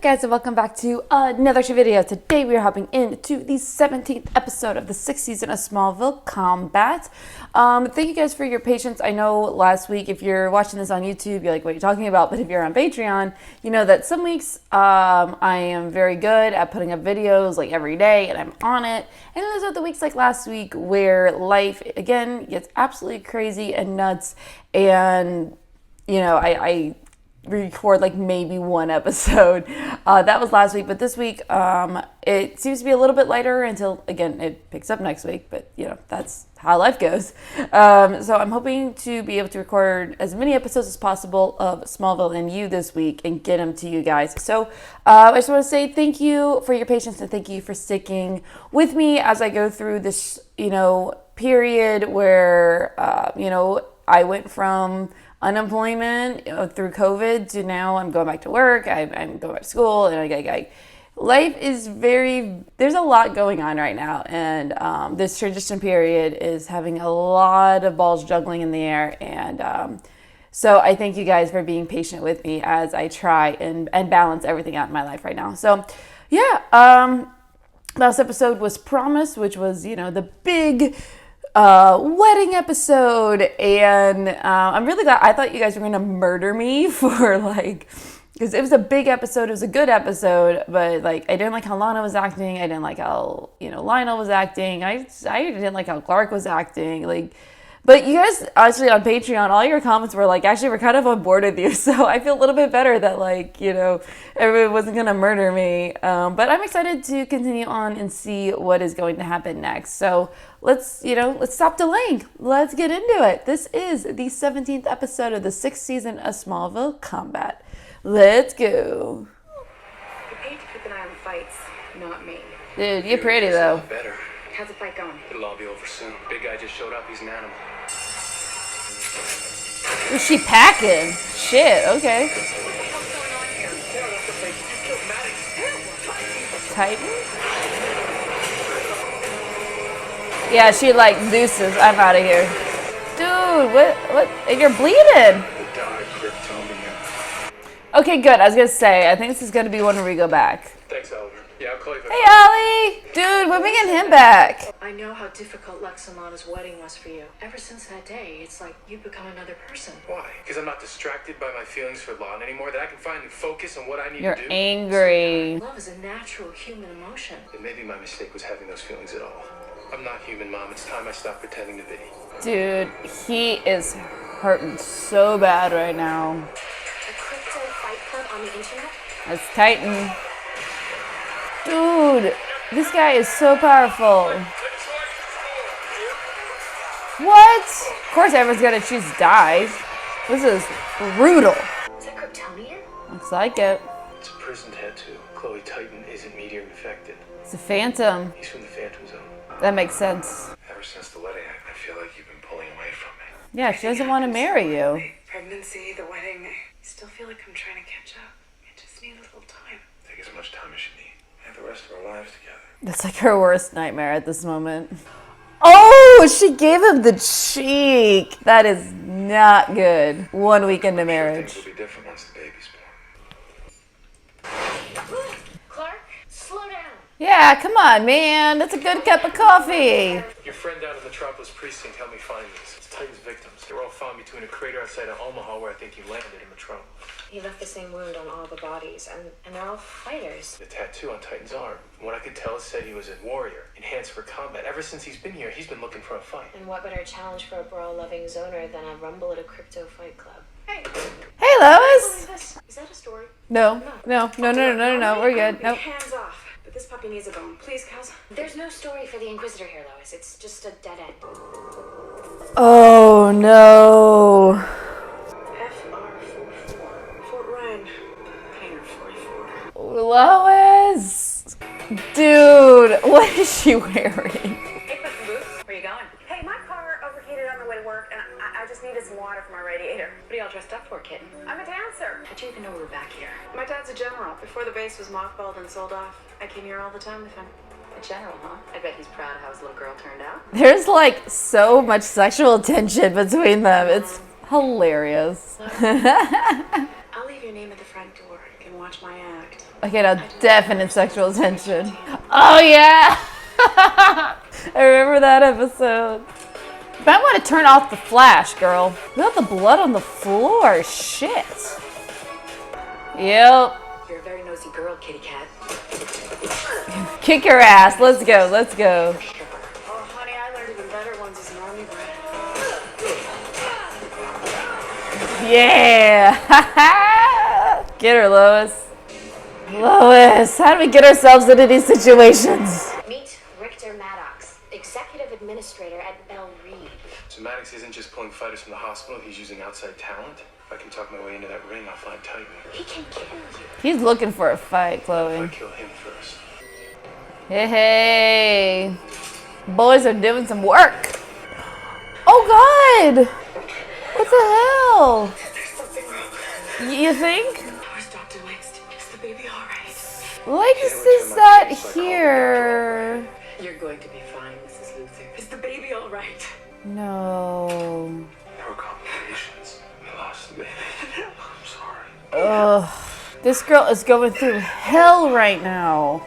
up, guys, and welcome back to another video. Today we are hopping into the 17th episode of the 6th season of Smallville Combat. Thank you guys for your patience. I know last week, if you're watching this on YouTube, you're like, what are you talking about? But if you're on Patreon, you know that some weeks I am very good at putting up videos like every day and I'm on it. And then there's other weeks like last week where life, again, gets absolutely crazy and nuts. And, you know, I record like maybe one episode. That was last week, but this week it seems to be a little bit lighter until, again, it picks up next week, but you know, that's how life goes. So I'm hoping to be able to record as many episodes as possible of Smallville and You this week and get them to you guys. So I just want to say thank you for your patience and thank you for sticking with me as I go through this, you know, period where, you know, I went from unemployment through COVID to now I'm going back to work, I'm going back to school, and life is there's a lot going on right now, and this transition period is having a lot of balls juggling in the air, and so I thank you guys for being patient with me as I try and balance everything out in my life right now. So yeah, last episode was Promise, which was, you know, the big wedding episode, and I'm really glad. I thought you guys were gonna murder me for like, because it was a big episode, it was a good episode, but like I didn't like how Lana was acting, I didn't like how, you know, Lionel was acting, I didn't like how Clark was acting, like. But you guys, actually on Patreon, all your comments were like, actually, we're kind of on board with you. So I feel a little bit better that, like, you know, everybody wasn't going to murder me. But I'm excited to continue on and see what is going to happen next. So let's stop delaying. Let's get into it. This is the 17th episode of the 6th season of Smallville Combat. Let's go. You paid to keep an eye on the fights, not me. Dude, you're pretty, though. Better. How's the fight going? It'll all be over soon. Big guy just showed up. He's an animal. Is she packing? Shit, okay. Titan? Yeah, she like looses. I'm out of here. Dude, what? And you're bleeding. Okay, good. I was gonna say, I think this is gonna be one where we go back. Thanks, Oliver. Yeah, I'll call you. Hey, Ollie! Dude, we're bringing him back. I know how difficult Lex and Lana's wedding was for you. Ever since that day, it's like you've become another person. Why? Because I'm not distracted by my feelings for Lana anymore, that I can finally focus on what I need You're to do. angry. Love is a natural human emotion. And maybe my mistake was having those feelings at all. I'm not human, Mom. It's time I stopped pretending to be. Dude, he is hurting so bad right now. A crypto fight club on the internet? That's Titan. Dude, this guy is so powerful. What? Of course everyone's gonna choose to die. This is brutal. Is that Kryptonian? Looks like it. It's a prison tattoo. Chloe Titan isn't meteor infected. It's a phantom. He's from the Phantom Zone. That makes sense. Ever since the wedding, I feel like you've been pulling away from me. Yeah, she doesn't want to marry you. Pregnancy, the wedding. I still feel like I'm trying to catch up. I just need a little time. Take as much time as you need. Have the rest of our lives together. That's like her worst nightmare at this moment. Oh, she gave him the cheek. That is not good. 1 week into marriage. Things will be different once the baby's born. Clark, slow down. Yeah, come on, man. That's a good cup of coffee. Your friend down in Metropolis Precinct helped me find these. It's Titan's victims. They were all found between a crater outside of Omaha where I think he landed in Metropolis. He left the same wound on all the bodies, and they're all fighters. The tattoo on Titan's arm, from what I could tell, it said he was a warrior, enhanced for combat. Ever since he's been here, he's been looking for a fight. And what better challenge for a brawl-loving zoner than a rumble at a crypto fight club? Hey! Hey, Lois. Is that a story? No. We're good. Nope. Hands off. But this puppy needs a bone. Please, Kels. There's no story for the Inquisitor here, Lois. It's just a dead end. Oh, no. FR44. Fort Ryan. Hangar 44. Lois. Dude, what is she wearing? Hey, Puss in Boots. Where you going? Hey, my car overheated on the way to work, and I just needed some water for my radiator. What are y'all dressed up for, kitten? I'm a dancer. How'd you even know we were back here? My dad's a general. Before the base was mothballed and sold off, I came here all the time with him. A general, huh? I bet he's proud of how his little girl turned out. There's like so much sexual tension between them. It's hilarious. I'll leave your name at the front door. You can watch my act. Okay, now definite sexual tension. Oh yeah! I remember that episode. You might want to turn off the flash, girl. Look at the blood on the floor. Shit. Yep. You're a very nosy girl, kitty cat. Kick her ass. Let's go. Let's go. Oh, honey, I learned even better ones as an army brat. Yeah. Get her, Lois. Lois, how do we get ourselves into these situations? Meet Richter Maddox, executive administrator at Bell Reed. So Maddox isn't just pulling fighters from the hospital, he's using outside talent? If I can talk my way into that ring, I'll find Titan. He can kill you. He's looking for a fight, If Chloe. I kill him first. Hey, hey. Boys are doing some work. Oh, God. What the hell? There's something wrong. You think? Where's Dr. Langston? Is the baby all right? Lex is not here. You're going to be fine, Mrs. Luther. Is the baby all right? No. There were complications. We lost the baby. I'm sorry. Ugh. This girl is going through hell right now.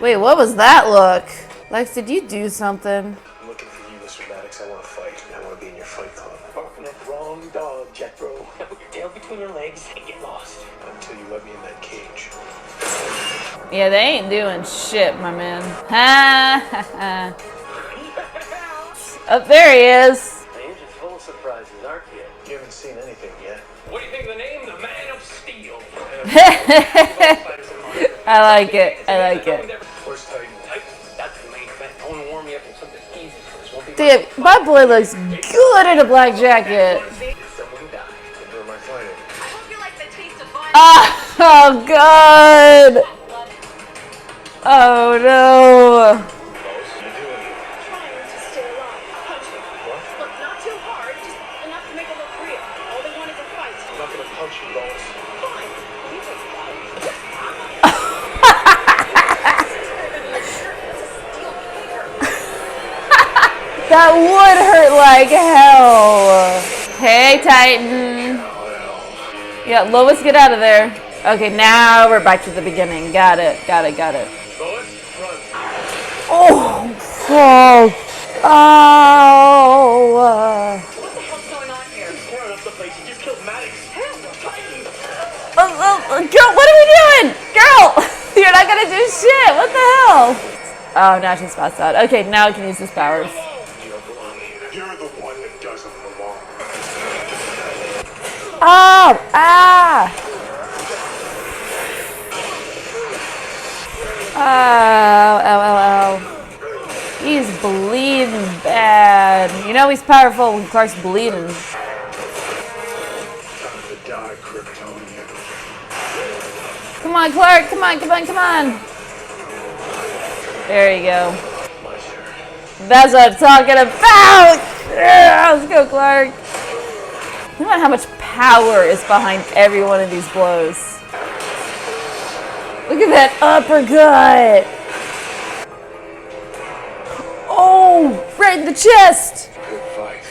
Wait, what was that look? Lex, did you do something? I'm looking for you, Mr. Maddox. I want to fight. I want to be in your fight club. Barking at the wrong dog, Jethro. Put your tail between your legs and get lost. Until you let me in that cage. Yeah, they ain't doing shit, my man. Ha ha ha. Up there he is. You're just full of surprises, aren't you? You haven't seen anything yet. What do you think of the name? The Man of Steel. I like it. I like it. Where's Titan? That's the main event. I want to warm you up with something easy first. Won't be Damn, my boy looks good in a black jacket. someone died. Who am I fighting? I hope you like the taste of violence. Oh, God. Oh, no. Lois, you doing? Trying to stay alive. Punching. What? Look, not too hard, just enough to make it look real. All they want is a fight. I'm not gonna punch you, Lois. Fine. You just got it. That would hurt like hell. Hey, Titan. Yeah, Lois, get out of there. Okay, now we're back to the beginning. Got it. Got it. Got it. Lois, run. Oh, fuck. Oh. What the hell's going on here? Tearing up the place. You just killed Maddox. Hell, Titan. Girl, what are we doing? Girl, you're not gonna do shit. What the hell? Oh, now she's passed out. Okay, now I can use his powers. You don't belong here. You're the one that doesn't belong. Oh, ah. Oh, ow, ow, ow. He's bleeding bad. You know he's powerful when Clark's bleeding. Time to die, Kryptonian. Come on, Clark. Come on, come on, come on. There you go. My turn. That's what I'm talking about. Yeah, let's go, Clark. Think about how much power is behind every one of these blows. Look at that uppercut. Oh, right in the chest. Good fight.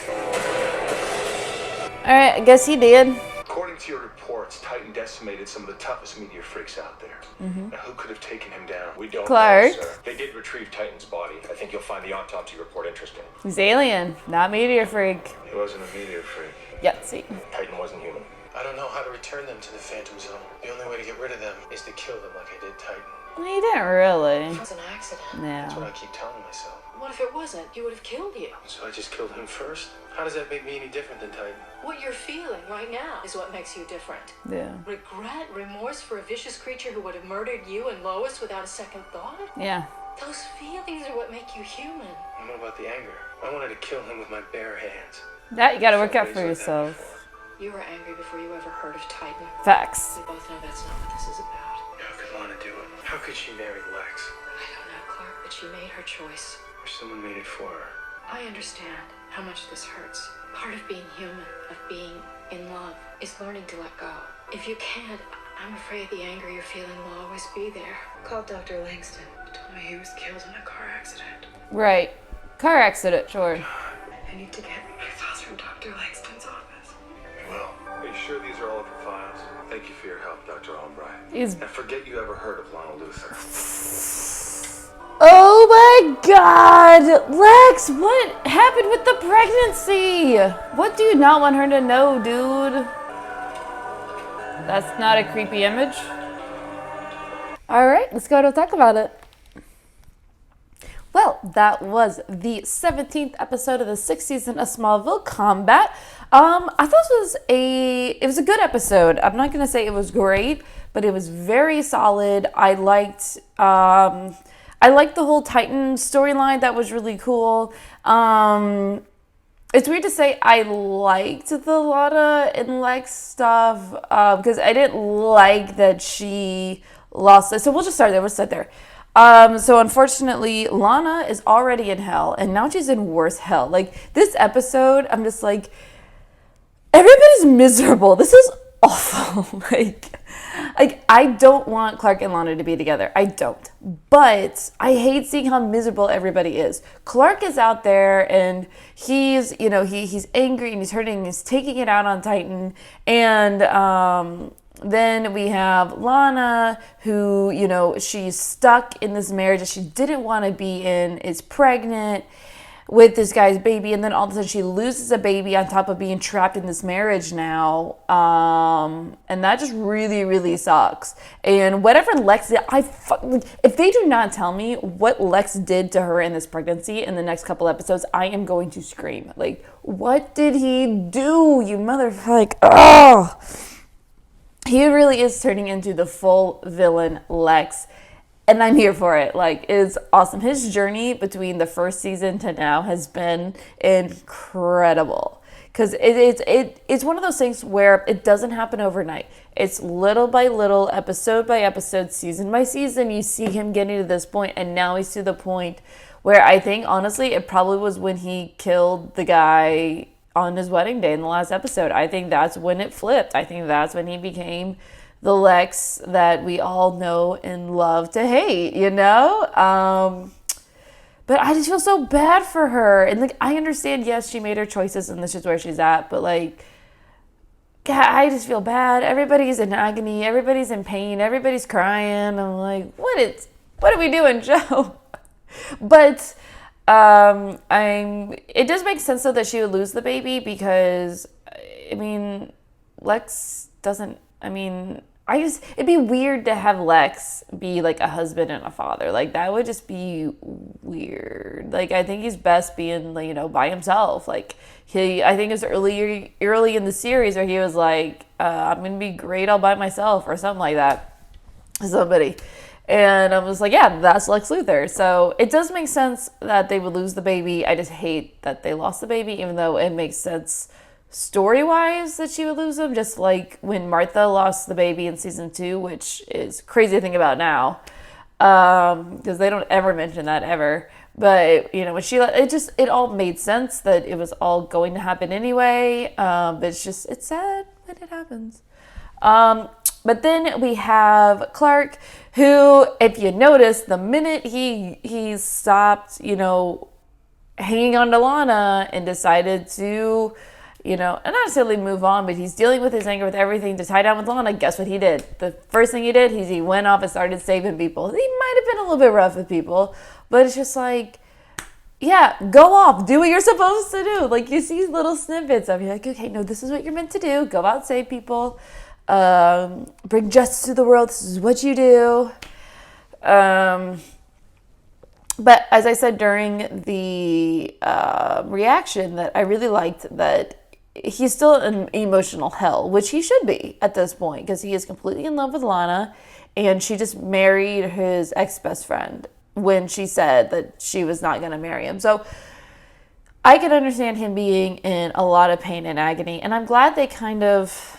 All right, I guess he did. According to your reports, Titan decimated some of the toughest meteor freaks out there. Now, who could have taken him down? We don't Clark. know, sir. They did retrieve Titan's body. I think you'll find the autopsy report interesting. He's alien, not meteor freak. He wasn't a meteor freak. Yeah, see. Titan wasn't human. I don't know how to return them to the Phantom Zone. The only way to get rid of them is to kill them like I did Titan. He didn't really. It's an accident. That's what No. I keep telling myself. What if it wasn't? He would have killed you. So I just killed him first? How does that make me any different than Titan? What you're feeling right now is what makes you different. Yeah. Regret, remorse for a vicious creature who would have murdered you and Lois without a second thought? Yeah. Those feelings are what make you human. And what about the anger? I wanted to kill him with my bare hands. That you gotta work out for yourself. You were angry before you ever heard of Titan. Facts. We both know that's not what this is about. How could Lana do it? How could she marry Lex? I don't know, Clark, but she made her choice. Or someone made it for her? I understand how much this hurts. Part of being human, of being in love, is learning to let go. If you can't, I'm afraid the anger you're feeling will always be there. Call Dr. Langston. Told me he was killed in a car accident. Right. Car accident, sure. I need to get my thoughts from Dr. Langston's office. Well, are you sure these are all of your files? Thank you for your help, Dr. Albright. He's... And forget you ever heard of Lana Luthor. Oh my God! Lex, what happened with the pregnancy? What do you not want her to know, dude? That's not a creepy image. All right, let's go to talk about it. Well, that was the 17th episode of the 6th season of Smallville Combat. I thought it was a good episode. I'm not gonna say it was great, but it was very solid. I liked the whole Titan storyline. That was really cool. It's weird to say I liked the Lana and Lex stuff because I didn't like that she lost it. So we'll just start there. We'll start there. So unfortunately, Lana is already in hell, and now she's in worse hell. Like, this episode, I'm just like, everybody's miserable. This is awful. Like, I don't want Clark and Lana to be together. I don't. But I hate seeing how miserable everybody is. Clark is out there, and he's angry, and he's hurting, and he's taking it out on Titan, and, then we have Lana, who, she's stuck in this marriage that she didn't want to be in, is pregnant with this guy's baby, and then all of a sudden she loses a baby on top of being trapped in this marriage now. And that just really, really sucks. And whatever Lex did, if they do not tell me what Lex did to her in this pregnancy in the next couple episodes, I am going to scream. Like, what did he do, you motherfucker? Oh! He really is turning into the full villain Lex, and I'm here for it. Like, it's awesome. His journey between the first season to now has been incredible, because it's one of those things where it doesn't happen overnight. It's little by little, episode by episode, season by season. You see him getting to this point, and now he's to the point where I think, honestly, it probably was when he killed the guy on his wedding day in the last episode. I think that's when it flipped. I think that's when he became the Lex that we all know and love to hate, But I just feel so bad for her. And like, I understand, yes, she made her choices and this is where she's at, but like, God, I just feel bad. Everybody's in agony, everybody's in pain, everybody's crying. I'm like, what are we doing, Joe? But it does make sense though that she would lose the baby, because Lex doesn't, it'd be weird to have Lex be like a husband and a father. Like, that would just be weird. Like, I think he's best being, by himself. Like, I think it was early in the series where he was like, I'm going to be great all by myself or something like that. Somebody. And I was like, yeah, that's Lex Luthor. So it does make sense that they would lose the baby. I just hate that they lost the baby, even though it makes sense story-wise that she would lose him. Just like when Martha lost the baby in season 2, which is crazy to think about now, because they don't ever mention that ever. But, when it all made sense that it was all going to happen anyway. But it's sad when it happens. But then we have Clark, who, if you notice, the minute he stopped, hanging on to Lana and decided to, not necessarily move on, but he's dealing with his anger with everything to tie down with Lana, guess what he did? The first thing he did, he went off and started saving people. He might have been a little bit rough with people, but it's just like, yeah, go off, do what you're supposed to do. Like, you see little snippets of you, like, okay, no, this is what you're meant to do. Go out, save people. Bring justice to the world. This is what you do. But as I said during the reaction, that I really liked that he's still in emotional hell, which he should be at this point, because he is completely in love with Lana, and she just married his ex-best friend when she said that she was not going to marry him. So I can understand him being in a lot of pain and agony, and I'm glad they kind of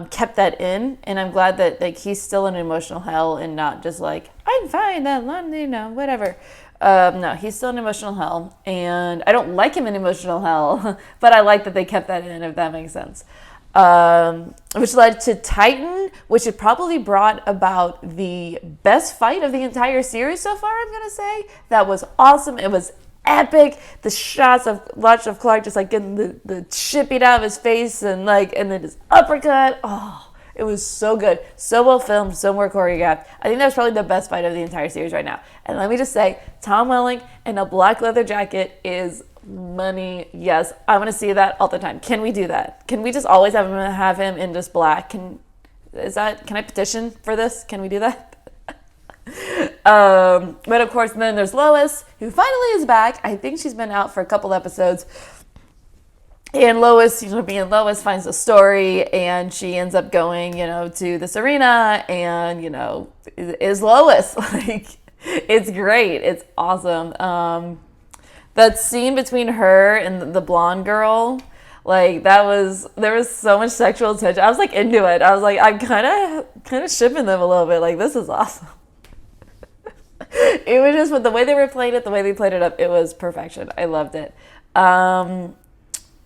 kept that in, and I'm glad that like he's still in emotional hell and not just like, I'm fine, that whatever. No, he's still in emotional hell, and I don't like him in emotional hell, but I like that they kept that in, if that makes sense. Which led to Titan, which had probably brought about the best fight of the entire series so far, I'm gonna say. That was awesome. It was epic. The shots of Clark just like getting the shit beat out of his face and then his uppercut. Oh, It was so good, so well filmed, so more choreographed. I think that was probably the best fight of the entire series right now. And let me just say, Tom Welling in a black leather jacket is money. Yes, I want to see that all the time. Can we do that? Can we just always have him in just black? Can I petition for this? Can we do that? But of course, then there's Lois, who finally is back. I think she's been out for a couple episodes. And Lois, being Lois, finds a story, and she ends up going, to this arena, and, is Lois. Like, it's great. It's awesome. That scene between her and the blonde girl, like, there was so much sexual tension. I was, like, into it. I was like, I'm kind of shipping them a little bit. Like, this is awesome. It was just, with the way they were playing it, the way they played it up, it was perfection. I loved it.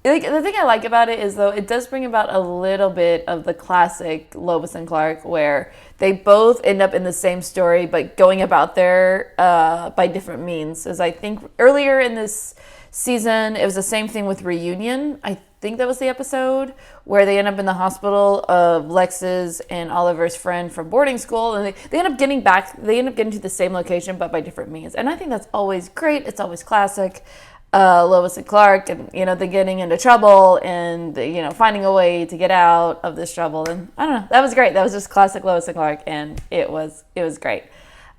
The thing I like about it is, though, it does bring about a little bit of the classic Lois and Clark, where they both end up in the same story, but going about there by different means. As I think earlier in this season, it was the same thing with Reunion. I think that was the episode where they end up in the hospital of Lex's and Oliver's friend from boarding school, and they end up getting to the same location, but by different means. And I think that's always great. It's always classic. Lois and Clark, and they're getting into trouble, and finding a way to get out of this trouble, and I don't know, that was great. That was just classic Lois and Clark, and it was great.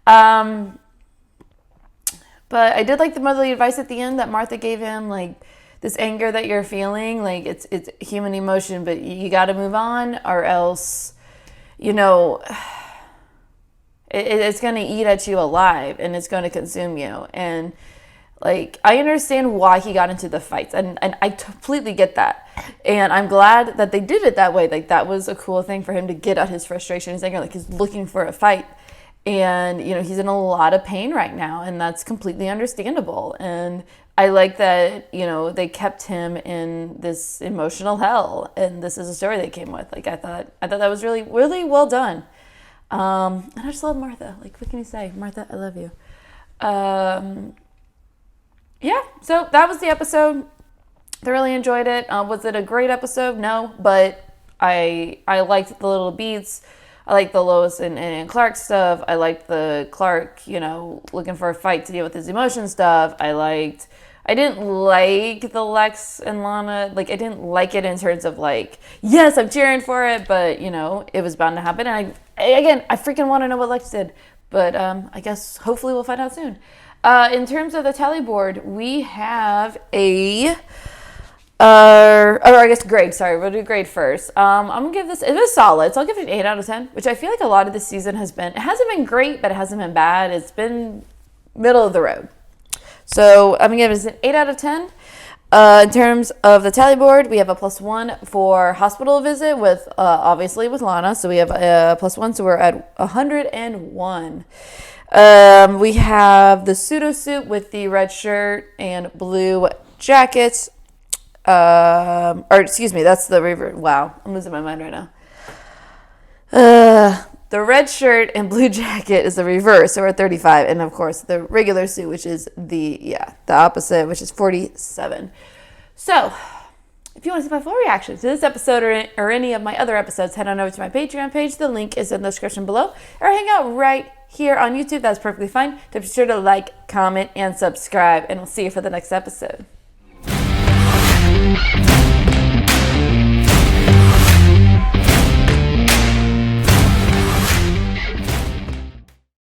But I did like the motherly advice at the end that Martha gave him, like, this anger that you're feeling, like, it's human emotion, but you got to move on, or else it's going to eat at you alive, and it's going to consume you. And like, I understand why he got into the fights, and I completely get that. And I'm glad that they did it that way. Like, that was a cool thing for him to get out his frustration, his anger. Like, he's looking for a fight. And, he's in a lot of pain right now, and that's completely understandable. And I like that, they kept him in this emotional hell, and this is a story they came with. Like, I thought that was really, really well done. And I just love Martha. Like, what can you say? Martha, I love you. Yeah, so that was the episode. I really enjoyed it. Was it a great episode? No, but I liked the little beats. I liked the Lois and Clark stuff. I liked the Clark, looking for a fight to deal with his emotion stuff. I didn't like the Lex and Lana. Like, I didn't like it in terms of, like, yes, I'm cheering for it, but, it was bound to happen. And I freaking want to know what Lex did. But I guess hopefully we'll find out soon. In terms of the tally board, we have grade. Sorry, we'll do grade first. I'm going to give this, it was solid, so I'll give it an 8 out of 10, which I feel like a lot of this season it hasn't been great, but it hasn't been bad. It's been middle of the road. So I'm going to give this an 8 out of 10. In terms of the tally board, we have a +1 for hospital visit with, obviously with Lana. So we have a +1, so we're at 101. We have the Sudo Suit with the red shirt and blue jackets. That's the reverse. Wow, I'm losing my mind right now. The red shirt and blue jacket is the reverse, so we're at 35. And of course, the regular suit, which is the opposite, which is 47. So, if you want to see my full reaction to this episode or any of my other episodes, head on over to my Patreon page. The link is in the description below. Or hang out right here on YouTube. That's perfectly fine. So be sure to like, comment, and subscribe. And we'll see you for the next episode.